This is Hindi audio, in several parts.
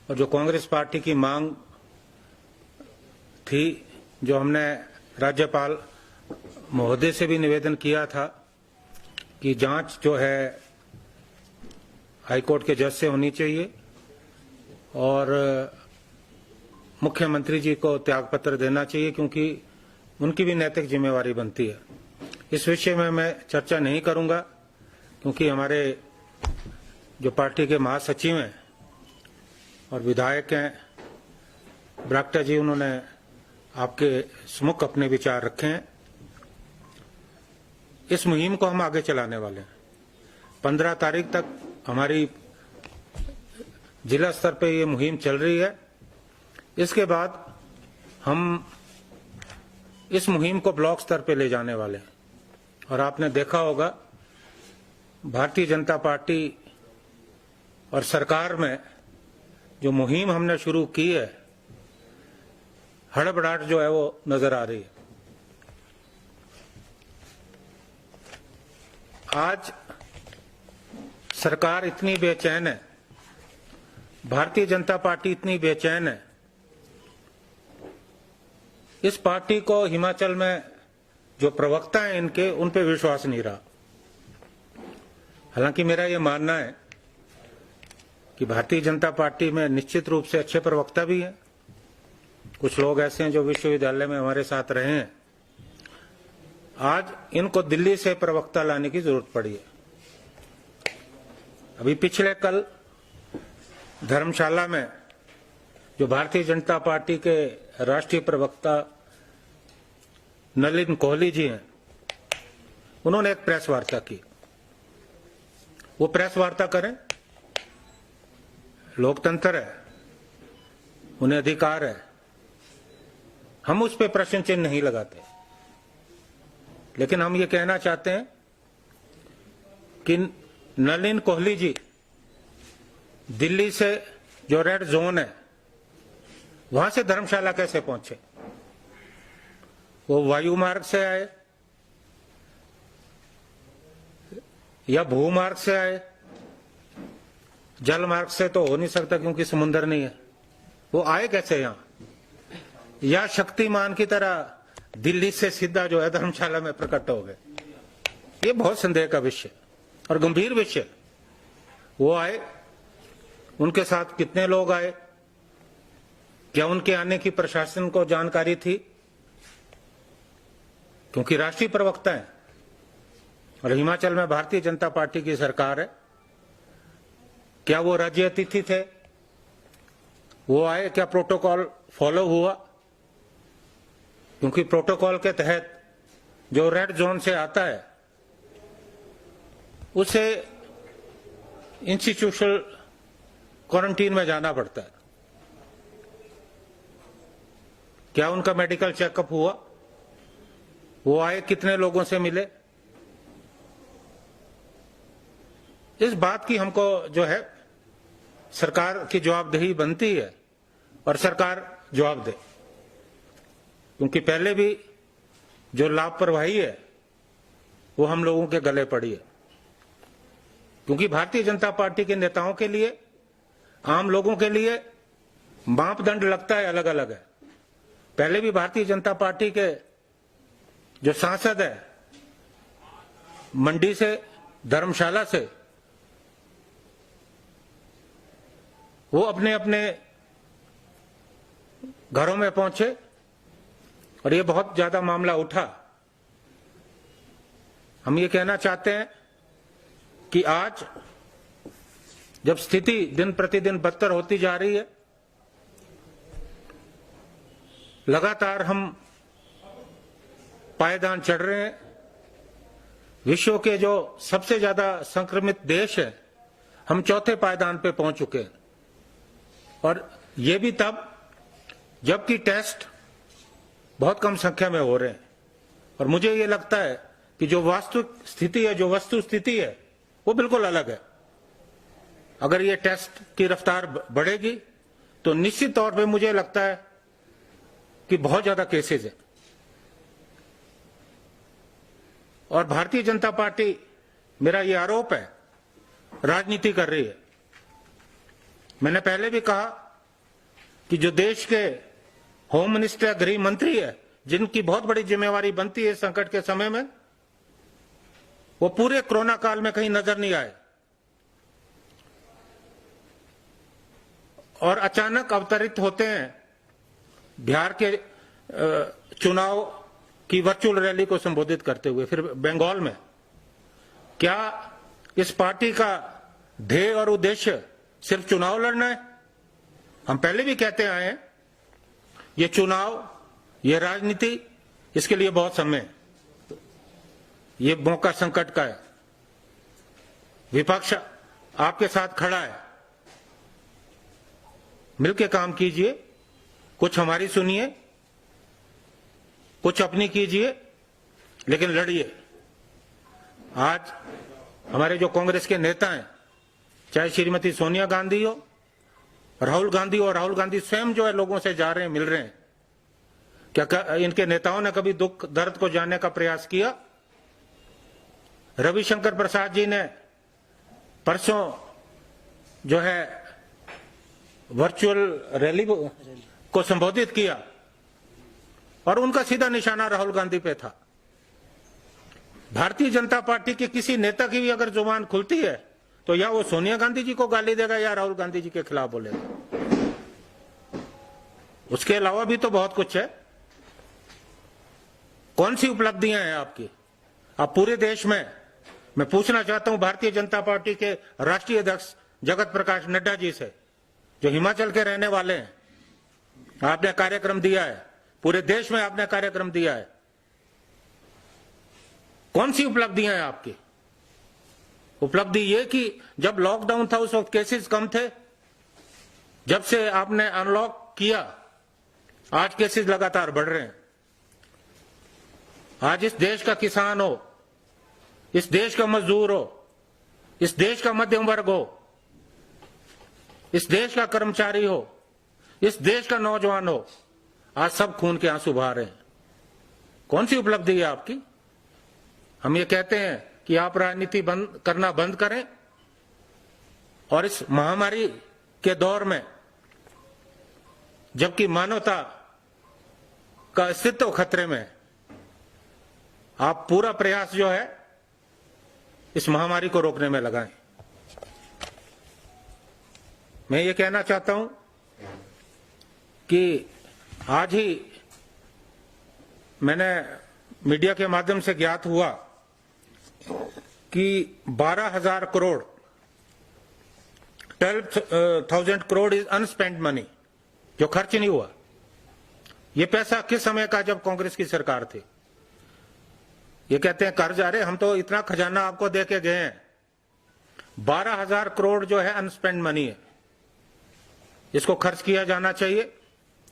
और जो कांग्रेस पार्टी की मांग थी, जो हमने राज्यपाल महोदय से भी निवेदन किया था कि जांच जो है हाईकोर्ट के जज से होनी चाहिए और मुख्यमंत्री जी को त्यागपत्र देना चाहिए, क्योंकि उनकी भी नैतिक जिम्मेवारी बनती है। इस विषय में मैं चर्चा नहीं करूंगा, क्योंकि हमारे जो पार्टी के महासचिव हैं और विधायक हैं बरागटा जी, उन्होंने आपके सम्मुख अपने विचार रखे हैं। इस मुहिम को हम आगे चलाने वाले हैं। 15 तारीख तक हमारी जिला स्तर पे ये मुहिम चल रही है। इसके बाद हम इस मुहिम को ब्लॉक स्तर पे ले जाने वाले हैं। और आपने देखा होगा भारतीय जनता पार्टी और सरकार में जो मुहिम हमने शुरू की है, हड़बड़ाहट जो है वो नजर आ रही है। आज सरकार इतनी बेचैन है, भारतीय जनता पार्टी इतनी बेचैन है, इस पार्टी को हिमाचल में जो प्रवक्ता हैं इनके, उन पे विश्वास नहीं रहा। हालांकि मेरा ये मानना है कि भारतीय जनता पार्टी में निश्चित रूप से अच्छे प्रवक्ता भी हैं। कुछ लोग ऐसे हैं जो विश्वविद्यालय में हमारे साथ रहे हैं। आज इनको दिल्ली से प्रवक्ता लाने की जरूरत पड़ी है। अभी पिछले कल धर्मशाला में जो भारतीय जनता पार्टी के राष्ट्रीय प्रवक्ता नलिन कोहली जी हैं, उन्होंने एक प्रेस वार्ता की। वो प्रेस वार्ता करें, लोकतंत्र है, उन्हें अधिकार है, हम उस पर प्रश्न चिन्ह नहीं लगाते। लेकिन हम ये कहना चाहते हैं कि नलिन कोहली जी दिल्ली से जो रेड जोन है वहां से धर्मशाला कैसे पहुंचे? वो वायु मार्ग से आए या भूमार्ग से आए? जल मार्ग से तो हो नहीं सकता, क्योंकि समुद्र नहीं है। वो आए कैसे यहां? या शक्तिमान की तरह दिल्ली से सीधा जो है धर्मशाला में प्रकट हो गए? ये बहुत संदेह का विषय और गंभीर विषय। वो आए, उनके साथ कितने लोग आए? क्या उनके आने की प्रशासन को जानकारी थी? क्योंकि राष्ट्रीय प्रवक्ता है और हिमाचल में भारतीय जनता पार्टी की सरकार है। क्या वो राज्य अतिथि थे? वो आए, क्या प्रोटोकॉल फॉलो हुआ? क्योंकि प्रोटोकॉल के तहत जो रेड जोन से आता है उसे इंस्टीट्यूशनल क्वारंटीन में जाना पड़ता है। क्या उनका मेडिकल चेकअप हुआ? वो आए, कितने लोगों से मिले? इस बात की हमको जो है सरकार की जवाबदेही बनती है और सरकार जवाब दे, क्योंकि पहले भी जो लापरवाही है वो हम लोगों के गले पड़ी है। क्योंकि भारतीय जनता पार्टी के नेताओं के लिए, आम लोगों के लिए मापदंड लगता है अलग अलग है। पहले भी भारतीय जनता पार्टी के जो सांसद है मंडी से, धर्मशाला से, वो अपने अपने घरों में पहुंचे और ये बहुत ज्यादा मामला उठा। हम ये कहना चाहते हैं कि आज जब स्थिति दिन प्रतिदिन बदतर होती जा रही है, लगातार हम पायदान चढ़ रहे हैं। विश्व के जो सबसे ज्यादा संक्रमित देश है, हम चौथे पायदान पे पहुंच चुके हैं। और ये भी तब जबकि टेस्ट बहुत कम संख्या में हो रहे हैं। और मुझे ये लगता है कि जो वास्तविक स्थिति है, जो वस्तु स्थिति है, वो बिल्कुल अलग है। अगर ये टेस्ट की रफ्तार बढ़ेगी तो निश्चित तौर पे मुझे लगता है कि बहुत ज्यादा केसेस है। और भारतीय जनता पार्टी, मेरा ये आरोप है, राजनीति कर रही है। मैंने पहले भी कहा कि जो देश के होम मिनिस्टर, गृह मंत्री है, जिनकी बहुत बड़ी जिम्मेवारी बनती है संकट के समय में, वो पूरे कोरोना काल में कहीं नजर नहीं आए और अचानक अवतरित होते हैं बिहार के चुनाव की वर्चुअल रैली को संबोधित करते हुए, फिर बंगाल में। क्या इस पार्टी का ध्येय और उद्देश्य सिर्फ चुनाव लड़ना है? हम पहले भी कहते आए हैं, ये चुनाव, ये राजनीति, इसके लिए बहुत समय है। ये मौका संकट का है। विपक्ष आपके साथ खड़ा है, मिलकर काम कीजिए, कुछ हमारी सुनिए, कुछ अपनी कीजिए, लेकिन लड़िए। आज हमारे जो कांग्रेस के नेता हैं, चाहे श्रीमती सोनिया गांधी हो, राहुल गांधी हो, राहुल गांधी स्वयं जो है लोगों से जा रहे हैं, मिल रहे हैं, क्या इनके नेताओं ने कभी दुख दर्द को जानने का प्रयास किया? रविशंकर प्रसाद जी ने परसों जो है वर्चुअल रैली को संबोधित किया और उनका सीधा निशाना राहुल गांधी पे था। भारतीय जनता पार्टी के किसी नेता की भी अगर जुबान खुलती है तो या वो सोनिया गांधी जी को गाली देगा या राहुल गांधी जी के खिलाफ बोलेगा। उसके अलावा भी तो बहुत कुछ है। कौन सी उपलब्धियां हैं आपकी? आप पूरे देश में, मैं पूछना चाहता हूं भारतीय जनता पार्टी के राष्ट्रीय अध्यक्ष जगत प्रकाश नड्डा जी से, जो हिमाचल के रहने वाले हैं, आपने कार्यक्रम दिया है, पूरे देश में आपने कार्यक्रम दिया है। कौन सी उपलब्धियां हैं आपकी? उपलब्धि ये कि जब लॉकडाउन था उस वक्त केसेस कम थे, जब से आपने अनलॉक किया आज केसेस लगातार बढ़ रहे हैं। आज इस देश का किसान हो, इस देश का मजदूर हो, इस देश का मध्यम वर्ग हो, इस देश का कर्मचारी हो, इस देश का नौजवान हो, आज सब खून के आंसू बहा रहे हैं। कौन सी उपलब्धि है आपकी? हम ये कहते हैं कि आप राजनीति करना बंद करें और इस महामारी के दौर में, जबकि मानवता का अस्तित्व खतरे में, आप पूरा प्रयास जो है इस महामारी को रोकने में लगाएं। मैं ये कहना चाहता हूं कि आज ही मैंने मीडिया के माध्यम से ज्ञात हुआ कि 12,000 करोड़ 12,000 करोड़ इज अनस्पेंड मनी, जो खर्च नहीं हुआ। ये पैसा किस समय का? जब कांग्रेस की सरकार थी। ये कहते हैं कर्ज, अरे हम तो इतना खजाना आपको दे के गए हैं। 12,000 करोड़ जो है अनस्पेंड मनी है, इसको खर्च किया जाना चाहिए,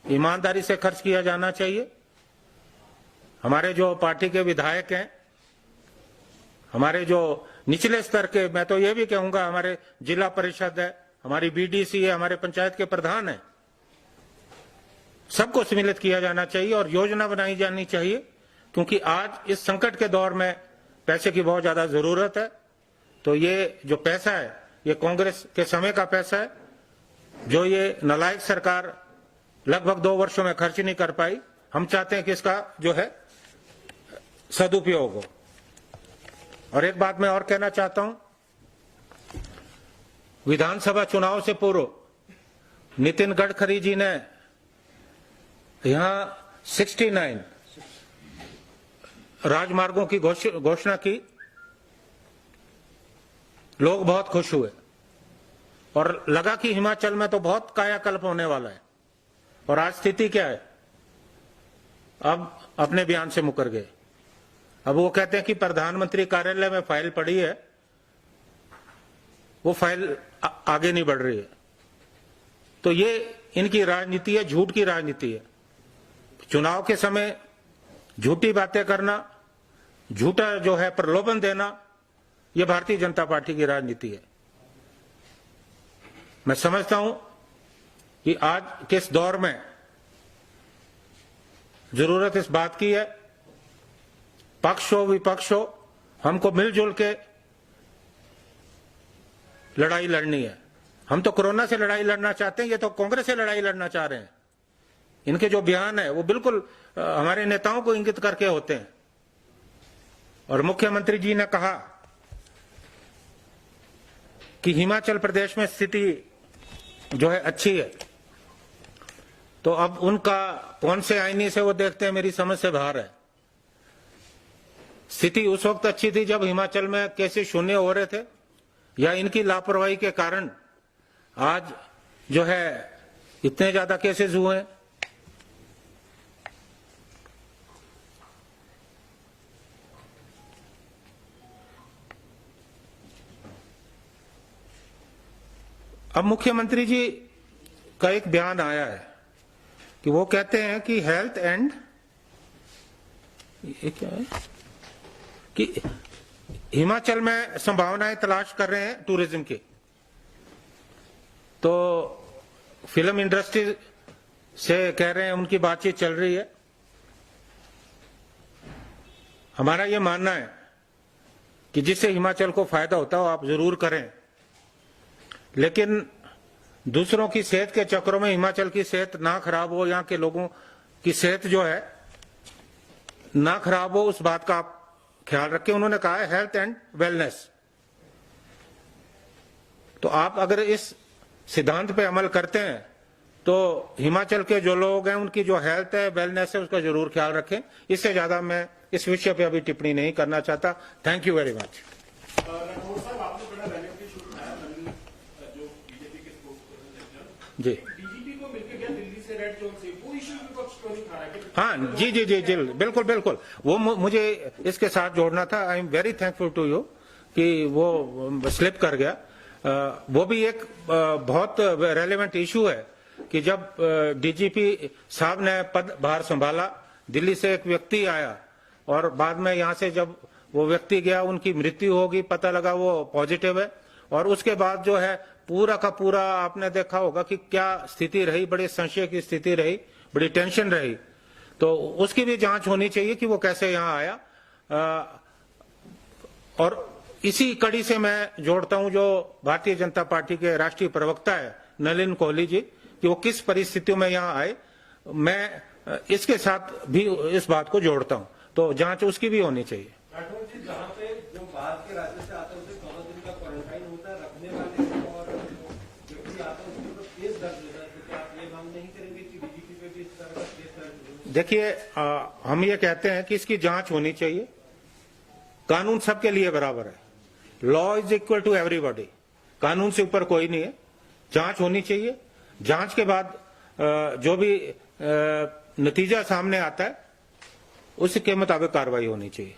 ईमानदारी से खर्च किया जाना चाहिए। हमारे जो पार्टी के विधायक हैं, हमारे जो निचले स्तर के, मैं तो ये भी कहूंगा हमारे जिला परिषद है, हमारी बीडीसी है, हमारे पंचायत के प्रधान है, सबको सम्मिलित किया जाना चाहिए और योजना बनाई जानी चाहिए, क्योंकि आज इस संकट के दौर में पैसे की बहुत ज्यादा जरूरत है। तो ये जो पैसा है, ये कांग्रेस के समय का पैसा है, जो ये नालायक सरकार लगभग 2 वर्षों में खर्च नहीं कर पाई। हम चाहते हैं कि इसका जो है सदुपयोग हो। और एक बात मैं और कहना चाहता हूं, विधानसभा चुनाव से पूर्व नितिन गडकरी जी ने यहां 69 राजमार्गों की घोषणा की। लोग बहुत खुश हुए और लगा कि हिमाचल में तो बहुत कायाकल्प होने वाला है। और आज स्थिति क्या है? अब अपने बयान से मुकर गए। अब वो कहते हैं कि प्रधानमंत्री कार्यालय में फाइल पड़ी है, वो फाइल आगे नहीं बढ़ रही है। तो ये इनकी राजनीति है, झूठ की राजनीति है। चुनाव के समय झूठी बातें करना, झूठा जो है प्रलोभन देना, यह भारतीय जनता पार्टी की राजनीति है। मैं समझता हूं कि आज किस दौर में जरूरत इस बात की है, पक्ष हो विपक्ष हो, हमको मिलजुल के लड़ाई लड़नी है। हम तो कोरोना से लड़ाई लड़ना चाहते हैं, ये तो कांग्रेस से लड़ाई लड़ना चाह रहे हैं। इनके जो बयान है वो बिल्कुल हमारे नेताओं को इंगित करके होते हैं। और मुख्यमंत्री जी ने कहा कि हिमाचल प्रदेश में स्थिति जो है अच्छी है, तो अब उनका कौन से आईने से वो देखते हैं, मेरी समझ से बाहर है। स्थिति उस वक्त अच्छी थी जब हिमाचल में केसेस शून्य हो रहे थे, या इनकी लापरवाही के कारण आज जो है इतने ज्यादा केसेस हुए हैं। अब मुख्यमंत्री जी का एक बयान आया है कि वो कहते हैं कि हेल्थ एंड, ये क्या है, कि हिमाचल में संभावनाएं तलाश कर रहे हैं टूरिज्म की। तो फिल्म इंडस्ट्री से कह रहे हैं उनकी बातचीत चल रही है। हमारा ये मानना है कि जिससे हिमाचल को फायदा होता हो आप जरूर करें, लेकिन दूसरों की सेहत के चक्करों में हिमाचल की सेहत ना खराब हो, यहाँ के लोगों की सेहत जो है ना खराब हो, उस बात का आप ख्याल रखें। उन्होंने कहा है हेल्थ एंड वेलनेस। तो आप अगर इस सिद्धांत पे अमल करते हैं तो हिमाचल के जो लोग हैं उनकी जो हेल्थ है, वेलनेस है, उसका जरूर ख्याल रखें। इससे ज्यादा मैं इस विषय पे अभी टिप्पणी नहीं करना चाहता। Thank you very much. जी डीजीपी को मिलकर गया दिल्ली से रेड जोन से, वो इशू विपक्ष क्यों नहीं खा रहा है? हाँ जी जी जी जी बिल्कुल बिल्कुल, वो मुझे इसके साथ जोड़ना था। I am very thankful to you कि वो स्लिप कर गया। वो भी एक बहुत रेलेवेंट इशू है कि जब डीजीपी साहब ने पदभार संभाला, दिल्ली से एक व्यक्ति आया और बाद में यहाँ से जब वो व्यक्ति गया उनकी मृत्यु होगी, पता लगा वो पॉजिटिव है। और उसके बाद जो है पूरा का पूरा आपने देखा होगा कि क्या स्थिति रही, बड़ी संशय की स्थिति रही, बड़ी टेंशन रही। तो उसकी भी जांच होनी चाहिए कि वो कैसे यहाँ आया। और इसी कड़ी से मैं जोड़ता हूं जो भारतीय जनता पार्टी के राष्ट्रीय प्रवक्ता है नलिन कोहली जी, कि वो किस परिस्थितियों में यहाँ आए। मैं इसके साथ भी इस बात को जोड़ता हूं, तो जांच उसकी भी होनी चाहिए। राठौर जी, जहाँ पे जो बाहर के राज्य से आते हैं उसे 14 दिन का क्वारंटाइन होता है, रखने वाले और व्यक्ति आते हैं उसके ऊपर केस दर्ज होता है, तो क्या आप ये मांग नहीं करेंगे कि डीजीपी पे भी इस तरह का केस दर्ज हो? देखिए, हम ये कहते हैं कि इसकी जांच होनी चाहिए। कानून सबके लिए बराबर है, law is equal to everybody, कानून से ऊपर कोई नहीं है। जांच होनी चाहिए, जांच के बाद जो भी नतीजा सामने आता है उसके मुताबिक कार्रवाई होनी चाहिए।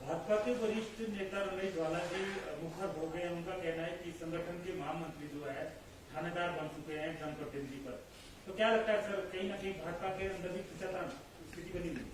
भाजपा के वरिष्ठ नेता रमेश वाला जी मुखर हो गए। उनका कहना है कि संगठन के महामंत्री जो है थानेदार बन चुके हैं जनप्रतिनिधि पर। तो क्या लगता है सर, कहीं ना कहीं भाजपा के अंदर भी खिंचातान स्थिति बनी हुई?